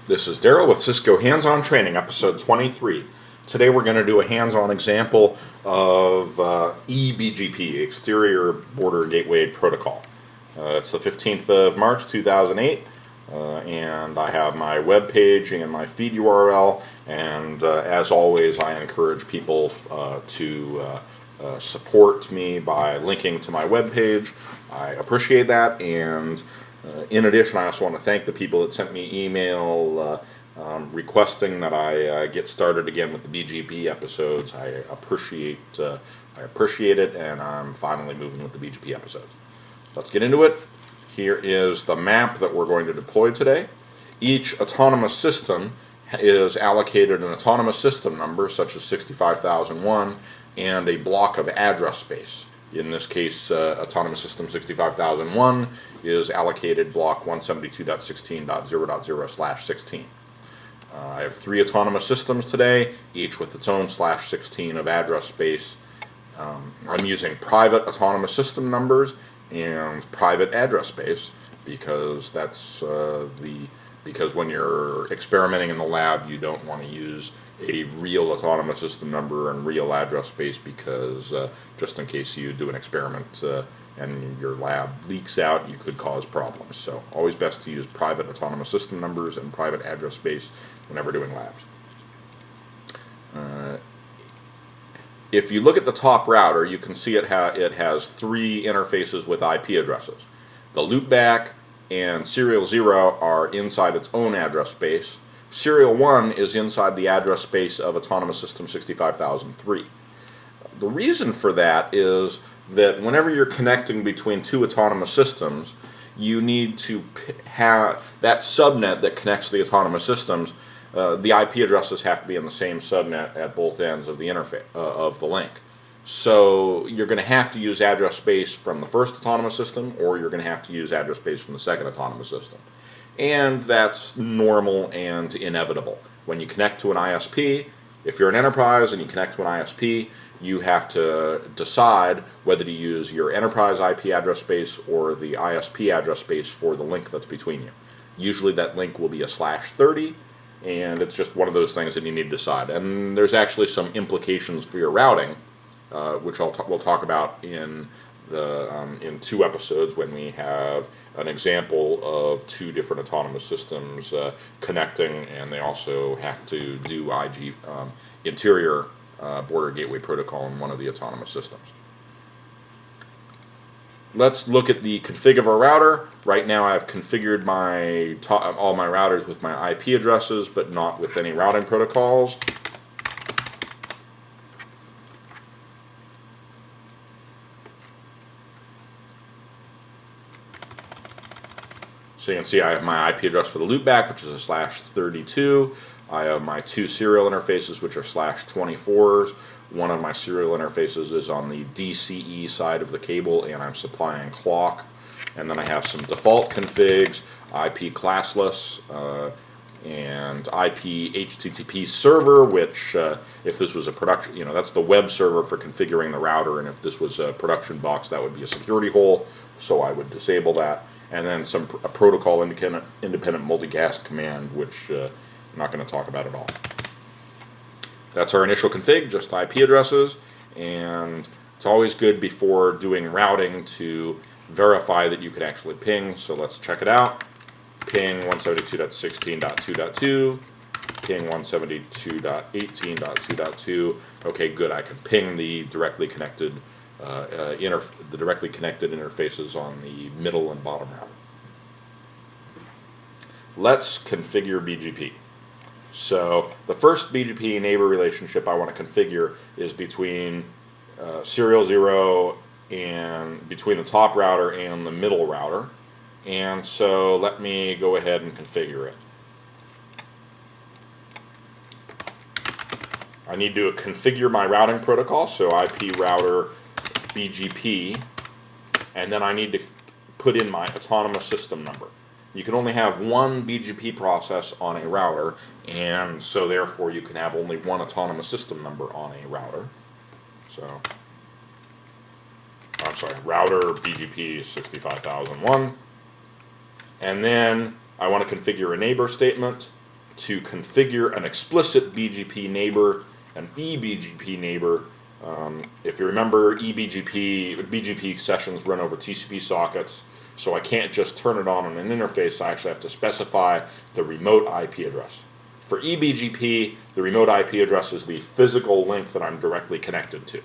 This is Daryl with Cisco Hands-On Training, episode 23. Today we're going to do a hands-on example of eBGP, Exterior Border Gateway Protocol. It's the 15th of March 2008, and I have my web page and my feed URL, and as always I encourage people to support me by linking to my web page. I appreciate that, and in addition, I also want to thank the people that sent me email requesting that I get started again with the BGP episodes. I appreciate it, and I'm finally moving with the BGP episodes. Let's get into it. Here is the map that we're going to deploy today. Each autonomous system is allocated an autonomous system number, such as 65001, and a block of address space. In this case, Autonomous System 65001 is allocated block 172.16.0.0/16. I have 3 autonomous systems today, each with its own /16 of address space. I'm using private autonomous system numbers and private address space because that's because when you're experimenting in the lab, you don't want to use a real autonomous system number and real address space because just in case you do an experiment and your lab leaks out, you could cause problems. So always best to use private autonomous system numbers and private address space whenever doing labs. If you look at the top router, you can see it has 3 interfaces with IP addresses. The loopback and serial 0 are inside its own address space. Serial 1 is inside the address space of Autonomous System 65003. The reason for that is that whenever you're connecting between 2 autonomous systems, you need to have that subnet that connects the autonomous systems. The IP addresses have to be in the same subnet at both ends of the interface of the link. So you're going to have to use address space from the first autonomous system, or you're going to have to use address space from the second autonomous system. And that's normal and inevitable. When you connect to an ISP, if you're an enterprise and you connect to an ISP, you have to decide whether to use your enterprise IP address space or the ISP address space for the link that's between you. Usually that link will be a /30, and it's just one of those things that you need to decide. And there's actually some implications for your routing, which we'll talk about in 2 episodes when we have an example of 2 different autonomous systems connecting, and they also have to do interior border gateway protocol in one of the autonomous systems. Let's look at the config of our router. Right now I've configured all my routers with my IP addresses, but not with any routing protocols. So you can see I have my IP address for the loopback, which is a /32. I have my 2 serial interfaces, which are /24s. One of my serial interfaces is on the DCE side of the cable, and I'm supplying clock. And then I have some default configs, IP classless, and IP HTTP server, which if this was a production, that's the web server for configuring the router, and if this was a production box, that would be a security hole, so I would disable that. And then a protocol independent multicast command, which I'm not going to talk about at all. That's our initial config, just IP addresses, and it's always good before doing routing to verify that you can actually ping, so let's check it out. Ping 172.16.2.2, ping 172.18.2.2. Okay, good, I can ping the directly connected interfaces on the middle and bottom router. Let's configure BGP. So the first BGP neighbor relationship I want to configure is between serial 0 and between the top router and the middle router. And so let me go ahead and configure it. I need to configure my routing protocol, so IP router BGP, and then I need to put in my autonomous system number. You can only have one BGP process on a router, and so therefore you can have only one autonomous system number on a router. So, I'm sorry, router BGP 65001. And then I want to configure a neighbor statement. to configure an explicit BGP neighbor, an eBGP neighbor. If you remember, BGP sessions run over TCP sockets, so I can't just turn it on an interface. I actually have to specify the remote IP address. For eBGP, the remote IP address is the physical link that I'm directly connected to.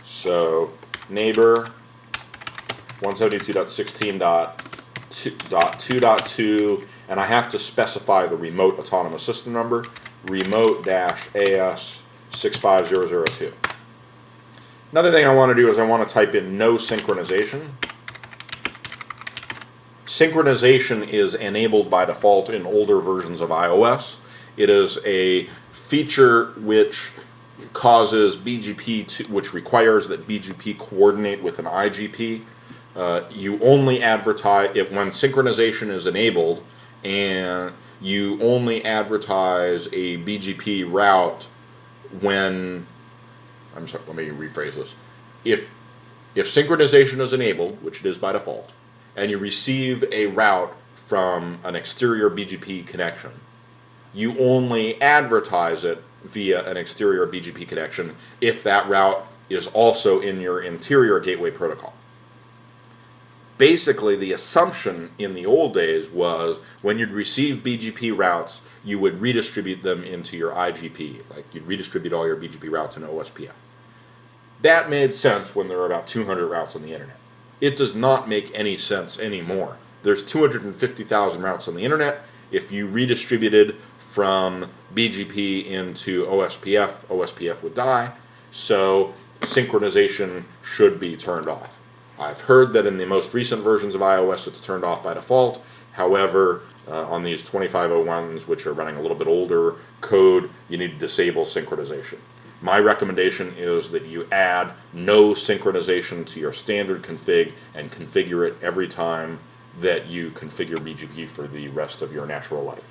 So neighbor 172.16.2.2, and I have to specify the remote autonomous system number, remote-AS 65002. Another thing I want to do is I want to type in no synchronization. Synchronization is enabled by default in older versions of iOS. It is a feature which causes BGP to, which requires that BGP coordinate with an IGP. You only advertise it when synchronization is enabled, and you only advertise a BGP route when, I'm sorry, let me rephrase this. If synchronization is enabled, which it is by default, and you receive a route from an exterior BGP connection, you only advertise it via an exterior BGP connection if that route is also in your interior gateway protocol. Basically, the assumption in the old days was when you'd receive BGP routes, you would redistribute them into your IGP, like you'd redistribute all your BGP routes in OSPF. That made sense when there were about 200 routes on the internet. It does not make any sense anymore. There's 250,000 routes on the internet. If you redistributed from BGP into OSPF, OSPF would die. So synchronization should be turned off. I've heard that in the most recent versions of iOS it's turned off by default. However, on these 2501s, which are running a little bit older code, you need to disable synchronization. My recommendation is that you add no synchronization to your standard config and configure it every time that you configure BGP for the rest of your natural life.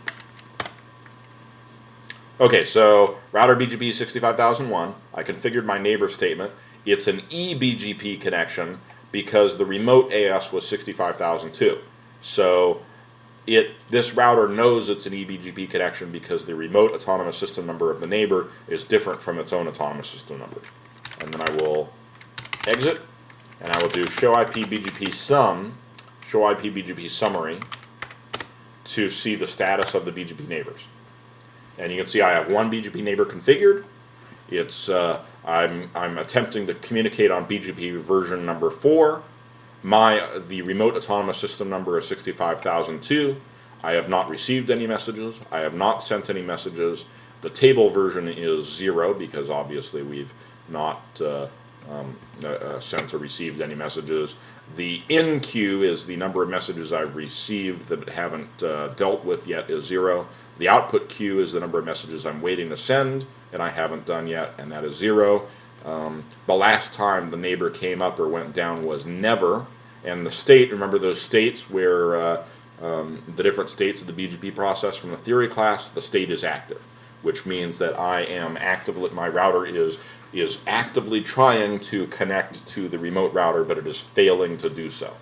Okay, so router BGP 65001, I configured my neighbor statement. It's an eBGP connection because the remote AS was 65,002. So this router knows it's an eBGP connection because the remote autonomous system number of the neighbor is different from its own autonomous system number. And then I will exit, and I will do show IP BGP summary to see the status of the BGP neighbors. And you can see I have one BGP neighbor configured. It's I'm attempting to communicate on BGP version number 4. The remote autonomous system number is 65,002. I have not received any messages. I have not sent any messages. The table version is 0 because obviously we've not sent or received any messages. The in queue is the number of messages I've received that haven't dealt with yet is 0. The output queue is the number of messages I'm waiting to send and I haven't done yet, and that is 0. The last time the neighbor came up or went down was never. And the state, remember those states where the different states of the BGP process from the theory class, the state is active, which means that I am actively, my router is actively trying to connect to the remote router, but it is failing to do so.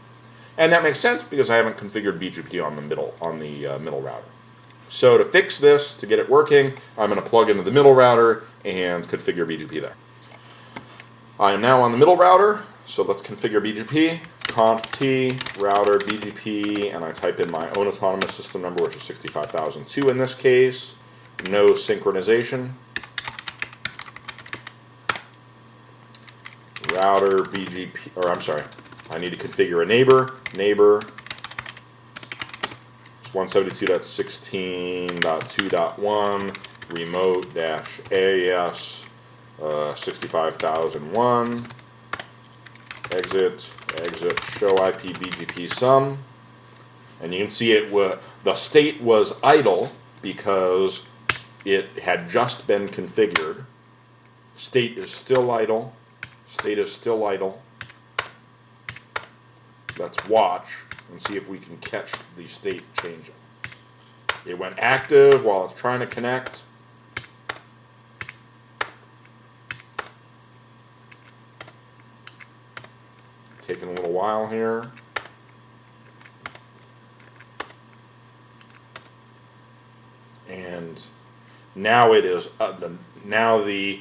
And that makes sense because I haven't configured BGP on the middle router. So to fix this, to get it working, I'm going to plug into the middle router and configure BGP there. I am now on the middle router, so let's configure BGP. Conf t router BGP, and I type in my own autonomous system number, which is 65,002 in this case. No synchronization. Router BGP, or I'm sorry, I need to configure a neighbor. Neighbor 172.16.2.1 remote-AS 65,001. Exit, show IP BGP sum. And you can see the state was idle because it had just been configured. State is still idle. State is still idle. Let's watch and see if we can catch the state changing. It went active while it's trying to connect. Taking a little while here. And now it is now the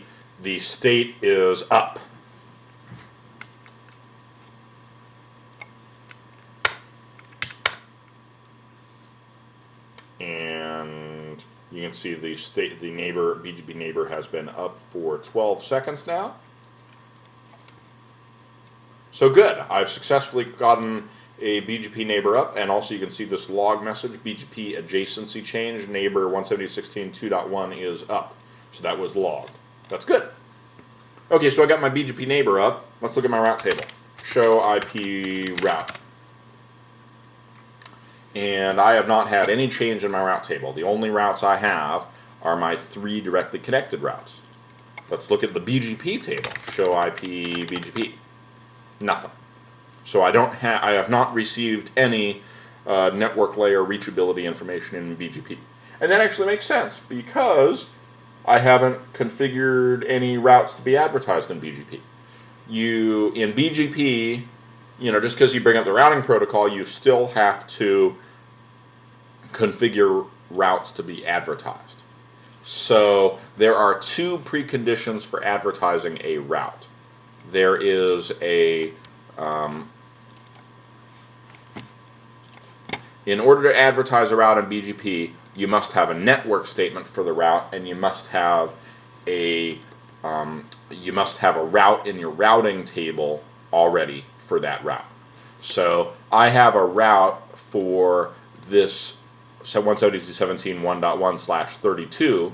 state is up. And you can see the BGP neighbor has been up for 12 seconds now. So good, I've successfully gotten a BGP neighbor up, and also you can see this log message, BGP adjacency change, neighbor 170.16.2.1 is up. So that was logged. That's good. Okay, so I got my BGP neighbor up. Let's look at my route table. Show IP route. And I have not had any change in my route table. The only routes I have are my 3 directly connected routes. Let's look at the BGP table. Show IP BGP. Nothing. So I have not received any network layer reachability information in BGP. And that actually makes sense because I haven't configured any routes to be advertised in BGP. In BGP, just because you bring up the routing protocol, you still have to configure routes to be advertised. So there are 2 preconditions for advertising a route. There is in order to advertise a route in BGP, you must have a network statement for the route, and you must have a route in your routing table already for that route. So I have a route for this 172.1.1/32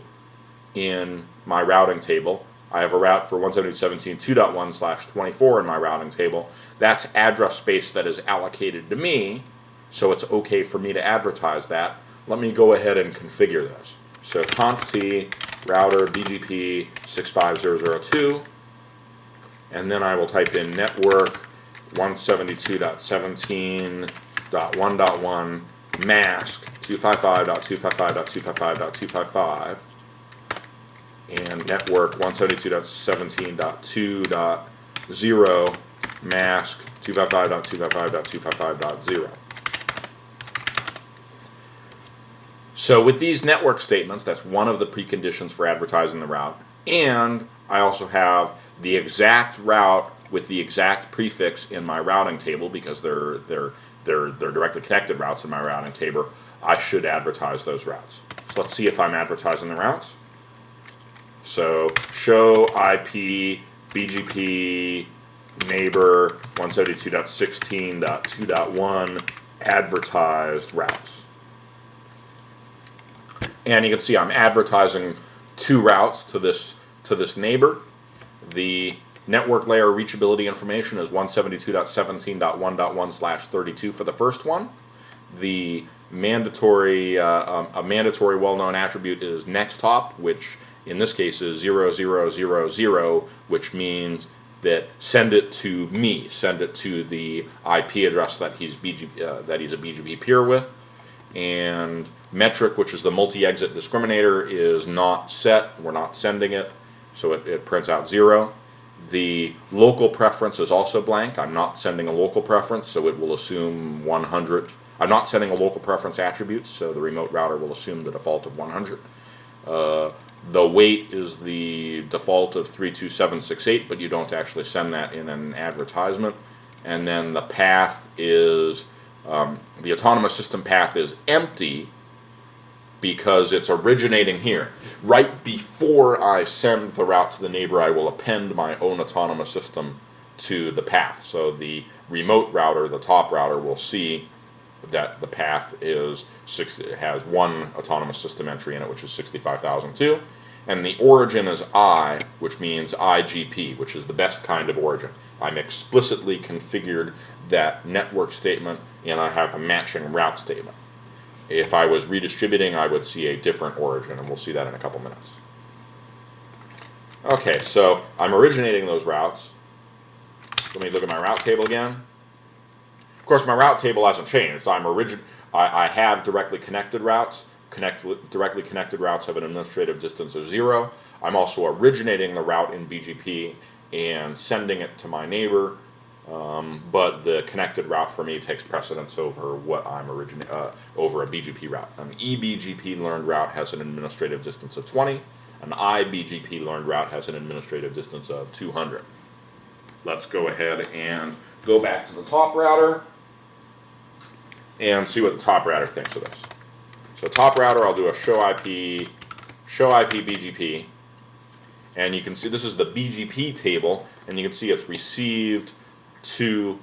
in my routing table. I have a route for 172.2.1/24 in my routing table. That's address space that is allocated to me, so it's okay for me to advertise that. Let me go ahead and configure this. So conft router BGP 65002, and then I will type in network 172.17.1.1 mask 255.255.255.255 and network 172.17.2.0 mask 255.255.255.0. So with these network statements, that's one of the preconditions for advertising the route, and I also have the exact route with the exact prefix in my routing table because they're directly connected routes in my routing table. I should advertise those routes. So let's see if I'm advertising the routes. So show IP BGP neighbor 172.16.2.1 advertised routes. And you can see I'm advertising 2 routes to this neighbor. The network layer reachability information is 172.17.1.1/32 for the first one. The mandatory well-known attribute is next hop, which in this case is 0000, which means that send it to me, send it to the IP address that he's a BGP peer with. And metric, which is the multi-exit discriminator, is not set. We're not sending it, so it prints out 0. The local preference is also blank. I'm not sending a local preference, so it will assume 100. I'm not sending a local preference attribute, so the remote router will assume the default of 100. The weight is the default of 32768, but you don't actually send that in an advertisement. And then the path is, the autonomous system path is empty because it's originating here. Right before I send the route to the neighbor, I will append my own autonomous system to the path. So the remote router, the top router, will see that the path has 1 autonomous system entry in it, which is 65,002. And the origin is I, which means IGP, which is the best kind of origin. I'm explicitly configured that network statement, and I have a matching route statement. If I was redistributing, I would see a different origin, and we'll see that in a couple minutes. Okay, so I'm originating those routes. Let me look at my route table again. Of course, my route table hasn't changed. I have directly connected routes. Directly connected routes have an administrative distance of 0. I'm also originating the route in BGP and sending it to my neighbor but the connected route for me takes precedence over what I'm over a BGP route. An eBGP learned route has an administrative distance of 20. An iBGP learned route has an administrative distance of 200. Let's go ahead and go back to the top router and see what the top router thinks of this. So top router, I'll do a show IP BGP, and you can see this is the BGP table, and you can see it's received two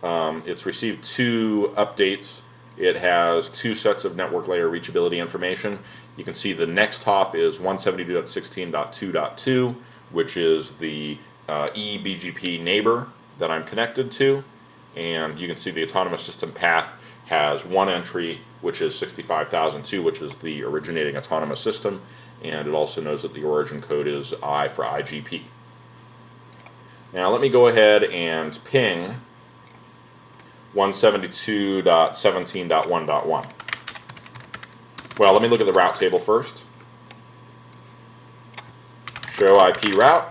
updates. It has 2 sets of network layer reachability information. You can see the next hop is 172.16.2.2, which is the eBGP neighbor that I'm connected to, and you can see the autonomous system path has 1 entry, which is 65,002, which is the originating autonomous system, and it also knows that the origin code is I for IGP. Now let me go ahead and ping 172.17.1.1. Well, let me look at the route table first. Show IP route.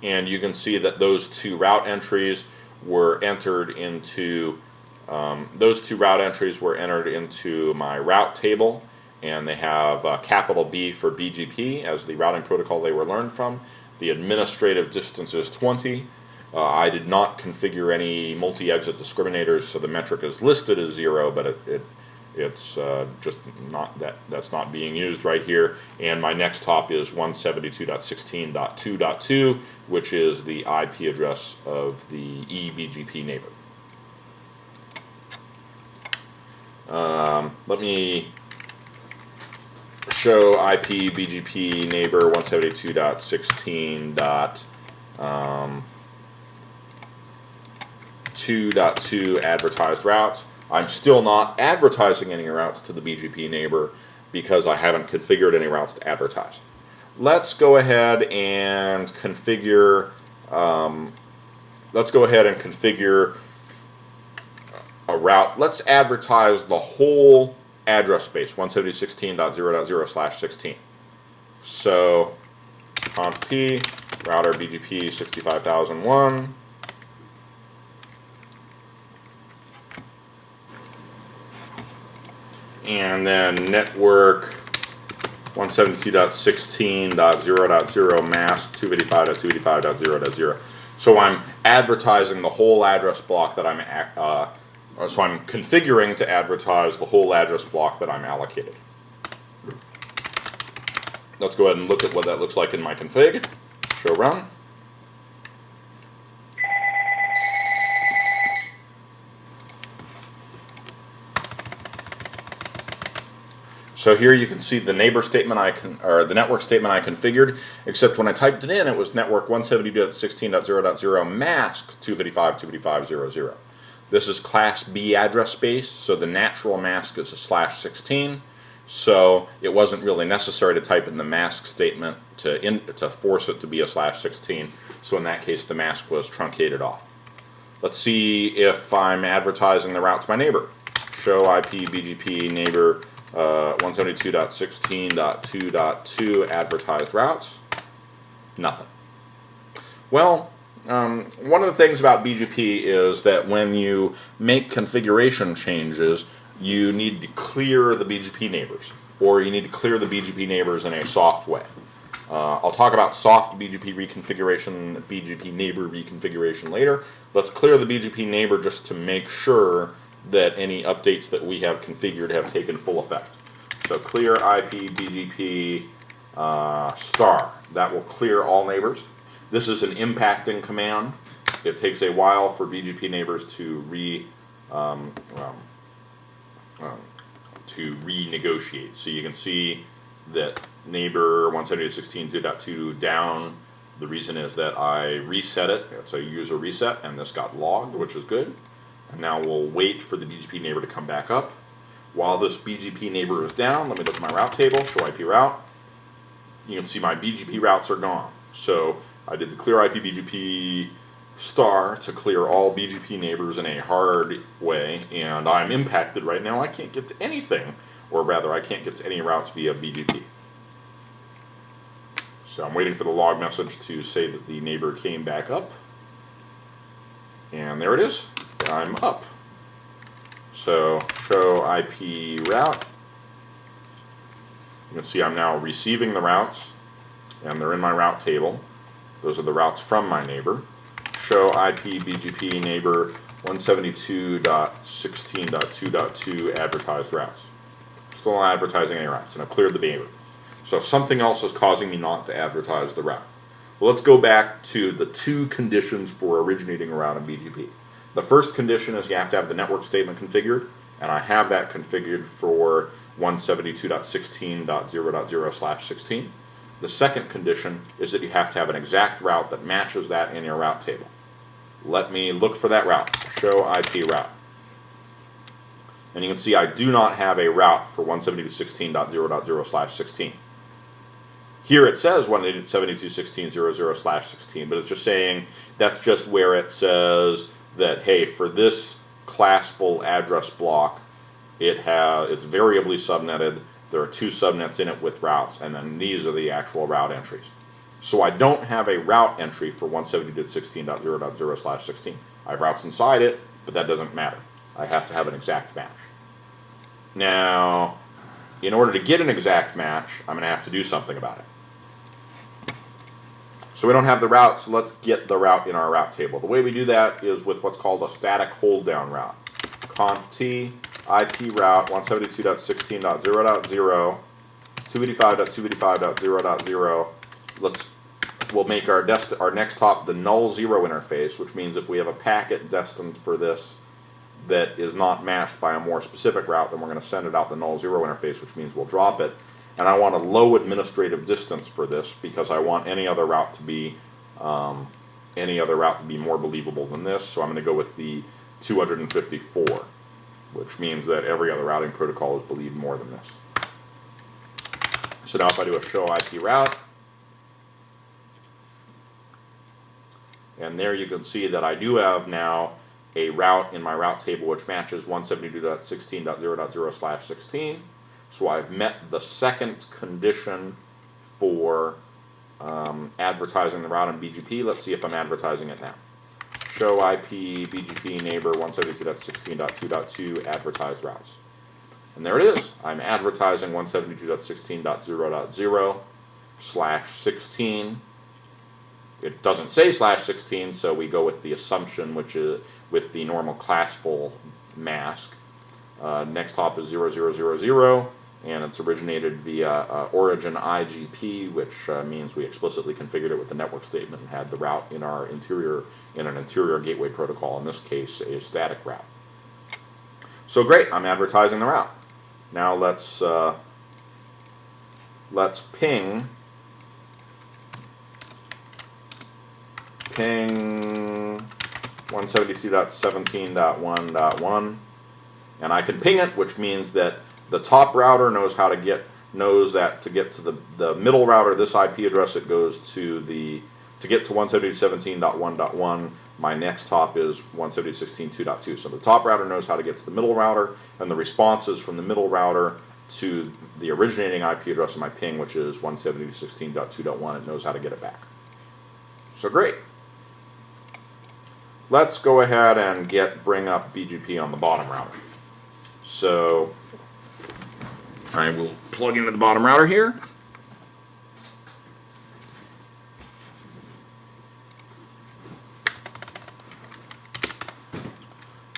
And you can see that those 2 route entries were entered into my route table, and they have capital B for BGP as the routing protocol they were learned from. The administrative distance is 20. I did not configure any multi-exit discriminators, so the metric is listed as 0, but it's just not that's not being used right here. And my next hop is 172.16.2.2, which is the IP address of the eBGP neighbor. Let me show IP BGP neighbor 172.16.2.2 advertised routes. I'm still not advertising any routes to the BGP neighbor because I haven't configured any routes to advertise. Let's go ahead and configure. A route. Let's advertise the whole address space 170.16.0.0/16. So conf t router BGP 65,001. And then network 172.16.0.0 mask 255.255.0.0. So I'm advertising the whole address block that so I'm configuring to advertise the whole address block that I'm allocated. Let's go ahead and look at what that looks like in my config. Show run. So here you can see the neighbor statement the network statement I configured, except when I typed it in, it was network 172.16.0.0 mask 255.255.0.0. This is class B address space, so the natural mask is a /16. So it wasn't really necessary to type in the mask statement to force it to be a /16. So in that case, the mask was truncated off. Let's see if I'm advertising the route to my neighbor. Show IP BGP neighbor 172.16.2.2 advertised routes. Nothing. Well, one of the things about BGP is that when you make configuration changes, you need to clear the BGP neighbors, or you need to clear the BGP neighbors in a soft way. I'll talk about soft BGP reconfiguration, BGP neighbor reconfiguration later. Let's clear the BGP neighbor just to make sure that any updates that we have configured have taken full effect. So clear IP BGP star. That will clear all neighbors. This is an impacting command. It takes a while for BGP neighbors to renegotiate. So you can see that neighbor 172.16.2.2 down. The reason is that I reset it. It's a user reset, and this got logged, which is good. And now we'll wait for the BGP neighbor to come back up. While this BGP neighbor is down, let me look at my route table, show IP route. You can see my BGP routes are gone. So I did the clear IP BGP star to clear all BGP neighbors in a hard way, and I'm impacted right now. I can't get to anything, or rather I can't get to any routes via BGP. So I'm waiting for the log message to say that the neighbor came back up. And there it is. I'm up. So show IP route. You can see I'm now receiving the routes, and they're in my route table. Those are the routes from my neighbor. Show IP BGP neighbor 172.16.2.2 advertised routes. Still not advertising any routes, and I've cleared the neighbor. So something else is causing me not to advertise the route. Well, let's go back to the two conditions for originating a route in BGP. The first condition is you have to have the network statement configured, and I have that configured for 172.16.0.0/16. The second condition is that you have to have an exact route that matches that in your route table. Let me look for that route. Show IP route. And you can see I do not have a route for 172.16.0.0/16. Here it says 172.16.0.0/16, but it's just saying that's just where it says that, hey, for this classful address block, it's variably subnetted. There are two subnets in it with routes, and then these are the actual route entries. So I don't have a route entry for 172.16.0.0/16. I have routes inside it, but that doesn't matter. I have to have an exact match. Now, in order to get an exact match, I'm going to have to do something about it. So we don't have the route, so let's get the route in our route table. The way we do that is with what's called a static hold down route. Conf t IP route 172.16.0.0 285.285.0.0. We'll make our next hop the null zero interface, which means if we have a packet destined for this that is not matched by a more specific route, then we're going to send it out the null zero interface, which means we'll drop it. And I want a low administrative distance for this because I want any other route to be more believable than this. So I'm going to go with the 254, which means that every other routing protocol is believed more than this. So now if I do a show IP route, and there you can see that I do have now a route in my route table which matches 172.16.0.0/16. So I've met the second condition for advertising the route in BGP. Let's see if I'm advertising it now. Show IP BGP neighbor 172.16.2.2 advertised routes. And there it is. I'm advertising 172.16.0.0/16. It doesn't say /16, so we go with the assumption, which is with the normal classful mask. Next hop is 0000, and it's originated via origin IGP, which means we explicitly configured it with the network statement and had the route in our interior, in an interior gateway protocol, in this case a static route. So great, I'm advertising the route. Now let's ping 172.17.1.1, and I can ping it, which means that the top router knows that to get to the middle router, this IP address, it goes to get to 172.17.1.1. My next hop is 172.16.2.2. So the top router knows how to get to the middle router, and the responses from the middle router to the originating IP address of my ping, which is 172.16.2.1, it knows how to get it back. So great. Let's go ahead and bring up BGP on the bottom router. So I will plug into the bottom router here.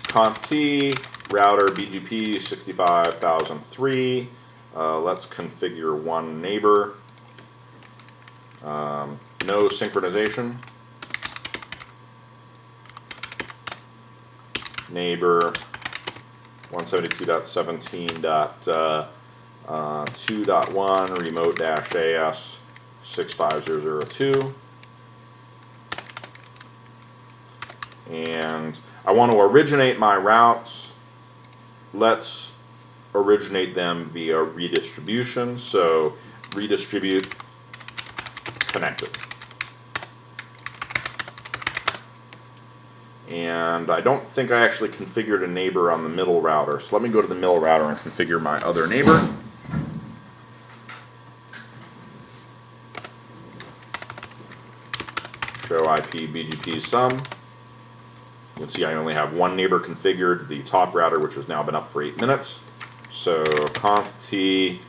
Conf t router BGP 65003. Let's configure one neighbor. No synchronization. Neighbor 172.17.2.1 remote-AS 65002. And I want to originate my routes. Let's originate them via redistribution. So redistribute connected. And I don't think I actually configured a neighbor on the middle router. So let me go to the middle router and configure my other neighbor. Show IP BGP sum. You can see I only have one neighbor configured, the top router, which has now been up for 8 minutes. So conf t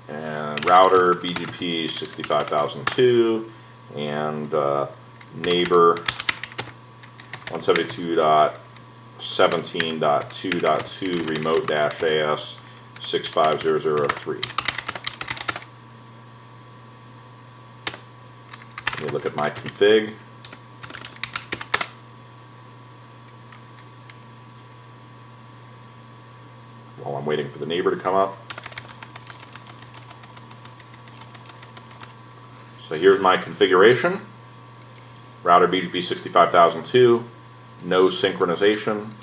and router BGP 65002 and neighbor 172.17.2.2 remote-AS 65003. Let me look at my config. While I'm waiting for the neighbor to come up. So here's my configuration. Router BGP 65002, no synchronization,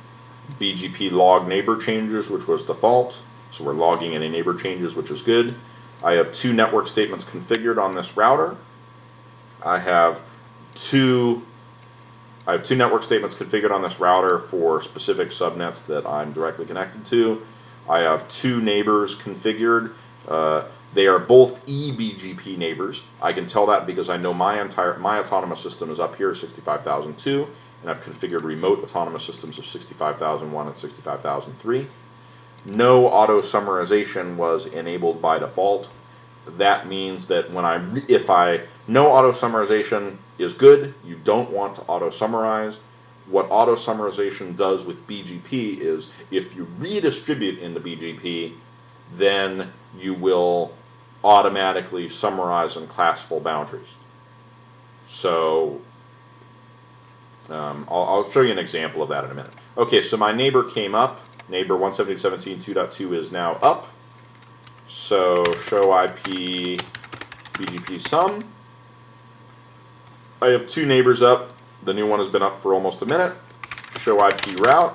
BGP log neighbor changes, which was default. So we're logging any neighbor changes, which is good. I have 2 network statements configured on this router. I have two network statements configured on this router for specific subnets that I'm directly connected to. I have 2 neighbors configured. They are both eBGP neighbors. I can tell that because I know my autonomous system is up here, 65002, and I've configured remote autonomous systems of 65001 and 65003. No auto-summarization was enabled by default. That means that when no auto-summarization is good, you don't want to auto-summarize. What auto-summarization does with BGP is if you redistribute in the BGP, then you will automatically summarize in classful boundaries. So I'll show you an example of that in a minute. Okay, so my neighbor came up. Neighbor 170.17.2.2 is now up. So show IP BGP sum. I have 2 neighbors up. The new one has been up for almost a minute. Show IP route.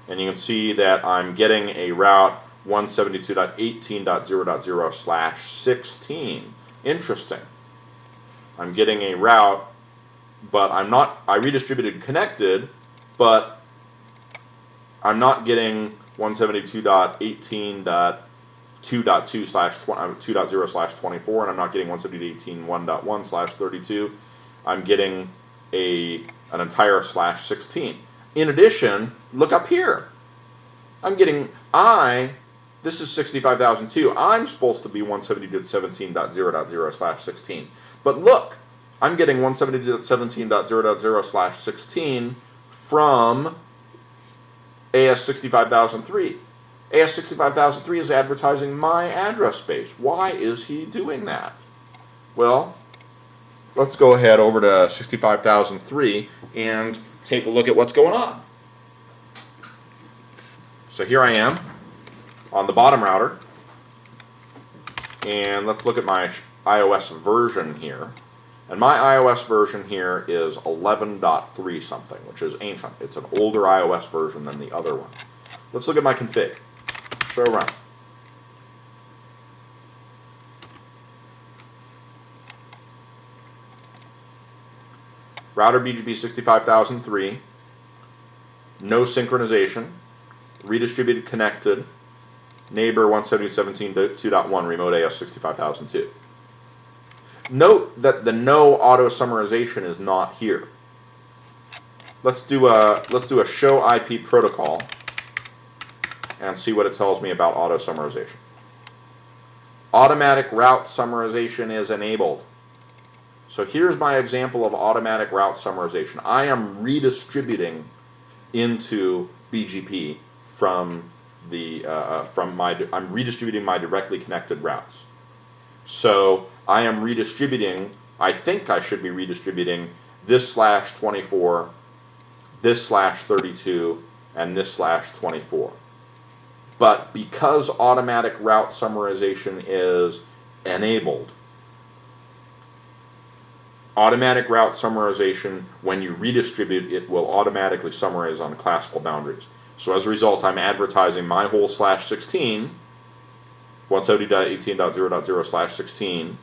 And you can see that I'm getting a route 172.18.0.0/16. Interesting. I'm getting a route, but I redistributed connected, but I'm not getting 172.18.2.2/2.0/24, and I'm not getting 172.18.1.1/32. I'm getting an entire /16. In addition, look up here. This is 65002. I'm supposed to be 172.17.0.0/16. But look, I'm getting 172.17.0.0/16 from AS 65003. AS 65003 is advertising my address space. Why is he doing that? Well, let's go ahead over to 65003 and take a look at what's going on. So here I am on the bottom router, and let's look at my iOS version here. And my iOS version here is 11.3 something, which is ancient. It's an older iOS version than the other one. Let's look at my config. Show run. Router BGP 65003, no synchronization, redistributed connected, neighbor 170.17.2.1 remote AS 65002. Note that the no auto summarization is not here. Let's do a show IP protocol and see what it tells me about auto summarization. Automatic route summarization is enabled. So here's my example of automatic route summarization. I am redistributing into BGP I'm redistributing my directly connected routes. So I am redistributing, I think I should be redistributing this /24, this /32, and this /24. But because automatic route summarization is enabled, automatic route summarization, when you redistribute, it will automatically summarize on classical boundaries. So as a result, I'm advertising my whole /16, 170.18.0.0/16,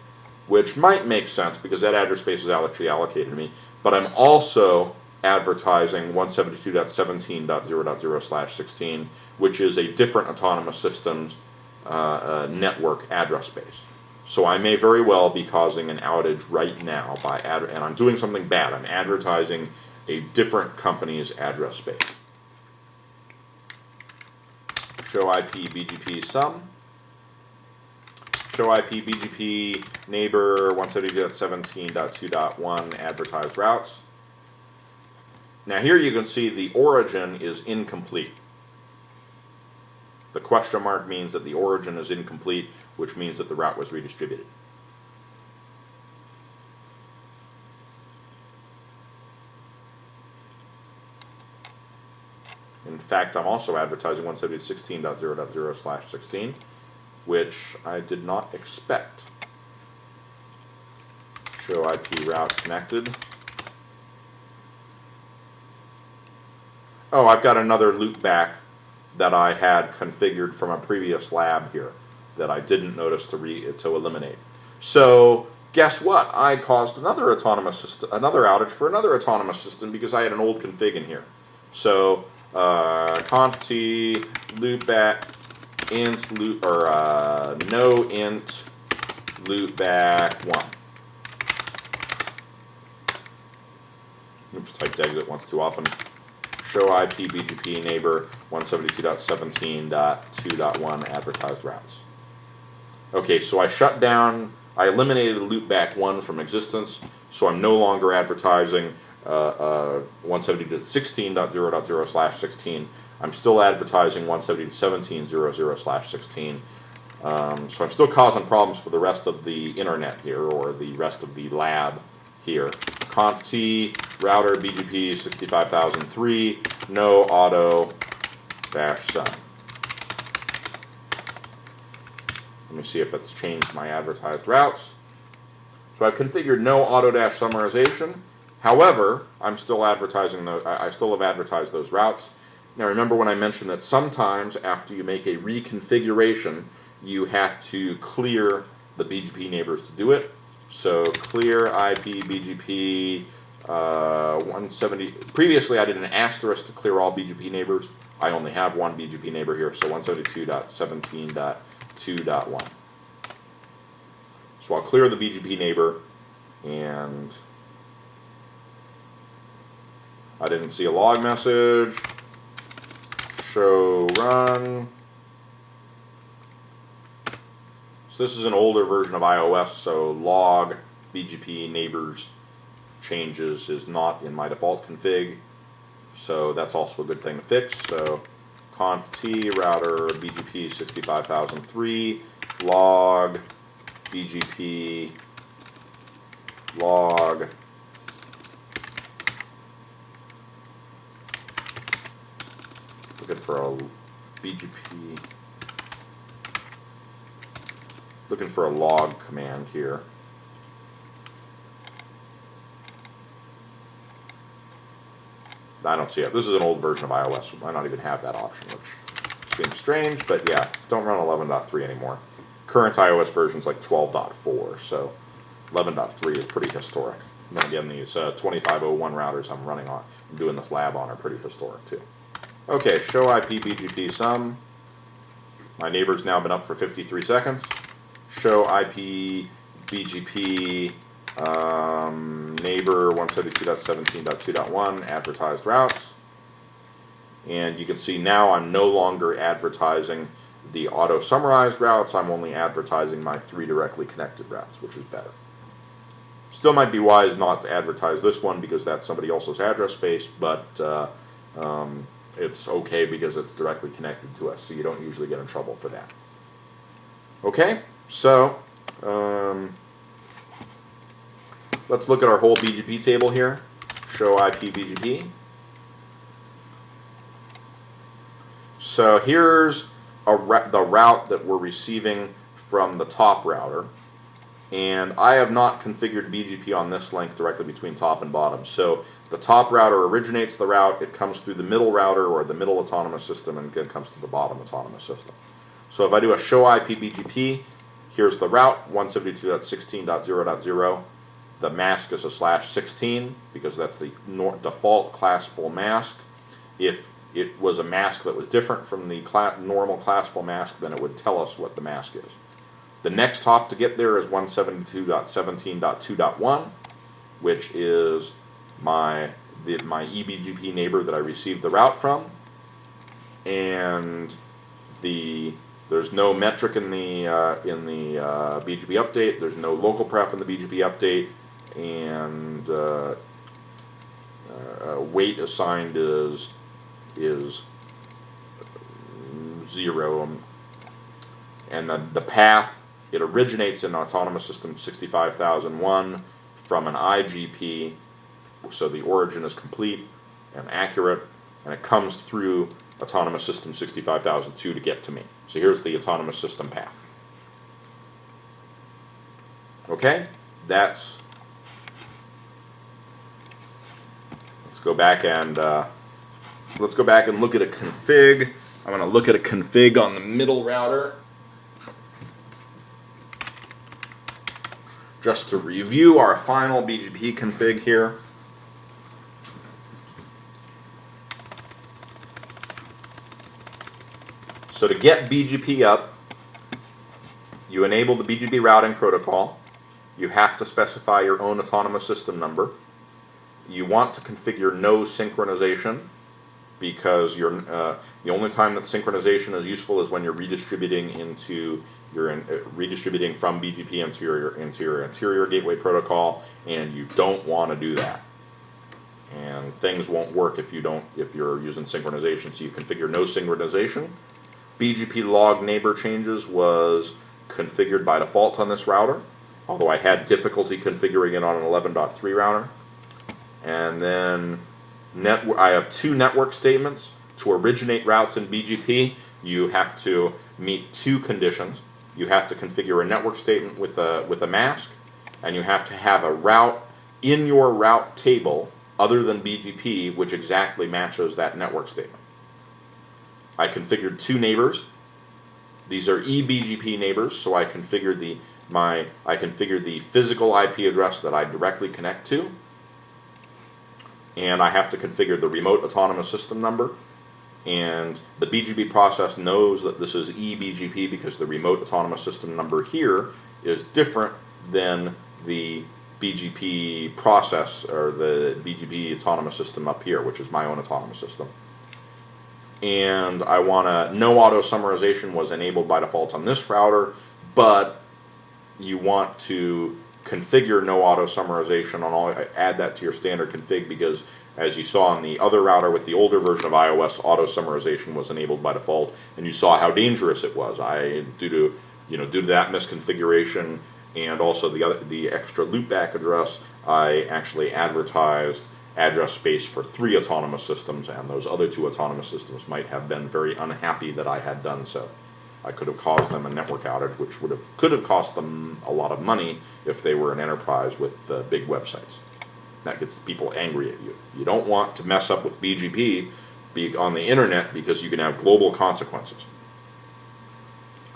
which might make sense because that address space is actually allocated to me. But I'm also advertising 172.17.0.0/16, which is a different autonomous systems network address space. So I may very well be causing an outage right now and I'm doing something bad. I'm advertising a different company's address space. Show IP BGP sum. Show IP BGP neighbor 172.17.2.1 advertised routes. Now here you can see the origin is incomplete. The question mark means that the origin is incomplete, which means that the route was redistributed. In fact, I'm also advertising 172.16.0.0/16, which I did not expect. Show IP route connected. Oh, I've got another loopback that I had configured from a previous lab here that I didn't notice to eliminate. So guess what? I caused another outage for another autonomous system because I had an old config in here. So conf t loopback int loop or no int loopback 1. Oops, typed exit once too often. Show IP BGP neighbor 172.17.2.1 advertised routes. Okay, so I eliminated loopback 1 from existence, so I'm no longer advertising 170.16.0.0/16. I'm still advertising 170.17.00/16. So I'm still causing problems for the rest of the internet here, or the rest of the lab here. Conf t router BGP 65003 no auto -sum. Let me see if it's changed my advertised routes. So I've configured no auto-summarization. However, I'm still advertising I still have advertised those routes. Now remember when I mentioned that sometimes after you make a reconfiguration, you have to clear the BGP neighbors to do it. So clear IP BGP 170. Previously I did an asterisk to clear all BGP neighbors. I only have one BGP neighbor here, so 172.17.2.1. So I'll clear the BGP neighbor, and I didn't see a log message. Show run. So this is an older version of iOS, so log BGP neighbors changes is not in my default config. So that's also a good thing to fix. So conf t router BGP 65003 log BGP log looking for a BGP looking for a log command here. I don't see it. This is an old version of iOS, so I might not even have that option, which seems strange, but yeah, don't run 11.3 anymore. Current iOS version is like 12.4, so 11.3 is pretty historic. And then again, these 2501 routers I'm doing this lab on are pretty historic too. Okay, show IP BGP sum. My neighbor's now been up for 53 seconds. Show IP BGP neighbor 172.17.2.1 advertised routes. And you can see now I'm no longer advertising the auto-summarized routes. I'm only advertising my 3 directly connected routes, which is better. Still might be wise not to advertise this one because that's somebody else's address space, but it's okay because it's directly connected to us, so you don't usually get in trouble for that. Okay, so let's look at our whole BGP table here. Show IP BGP. So here's the route that we're receiving from the top router. And I have not configured BGP on this link directly between top and bottom. So the top router originates the route, it comes through the middle router or the middle autonomous system, and then comes to the bottom autonomous system. So if I do a show IP BGP, here's the route, 172.16.0.0. The mask is a /16 because that's the default classful mask. If it was a mask that was different from the normal classful mask, then it would tell us what the mask is. The next hop to get there is 172.17.2.1, which is my eBGP neighbor that I received the route from, and there's no metric in the BGP update. There's no local pref in the BGP update, and weight assigned is 0. And the path, it originates in Autonomous System 65001 from an IGP, so the origin is complete and accurate, and it comes through Autonomous System 65002 to get to me. So here's the Autonomous System path. Okay, let's go back and look at a config. I'm going to look at a config on the middle router. Just to review our final BGP config here. So to get BGP up, you enable the BGP routing protocol. You have to specify your own autonomous system number. You want to configure no synchronization, because the only time that synchronization is useful is when you're redistributing redistributing from BGP into your interior gateway protocol, and you don't want to do that. And things won't work if you're using synchronization. So you configure no synchronization. BGP log neighbor changes was configured by default on this router, although I had difficulty configuring it on an 11.3 router. And then I have 2 network statements. To originate routes in BGP, you have to meet 2 conditions. You have to configure a network statement with a mask, and you have to have a route in your route table other than BGP which exactly matches that network statement. I configured 2 neighbors. These are eBGP neighbors, so I configured the physical IP address that I directly connect to, and I have to configure the remote autonomous system number. And the BGP process knows that this is eBGP because the remote autonomous system number here is different than the BGP process, or the BGP autonomous system up here, which is my own autonomous system. And I want no AutoSummarization was enabled by default on this router, but you want to configure no AutoSummarization on all. Add that to your standard config, because as you saw on the other router with the older version of iOS, AutoSummarization was enabled by default, and you saw how dangerous it was. Due to that misconfiguration and also the extra loopback address, I actually advertised address space for 3 autonomous systems, and those other 2 autonomous systems might have been very unhappy that I had done so. I could have caused them a network outage, which could have cost them a lot of money if they were an enterprise with big websites. That gets people angry at you. You don't want to mess up with BGP on the internet, because you can have global consequences.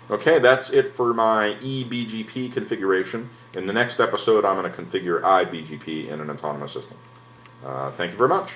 Okay, that's it for my eBGP configuration. In the next episode, I'm going to configure iBGP in an autonomous system. Thank you very much.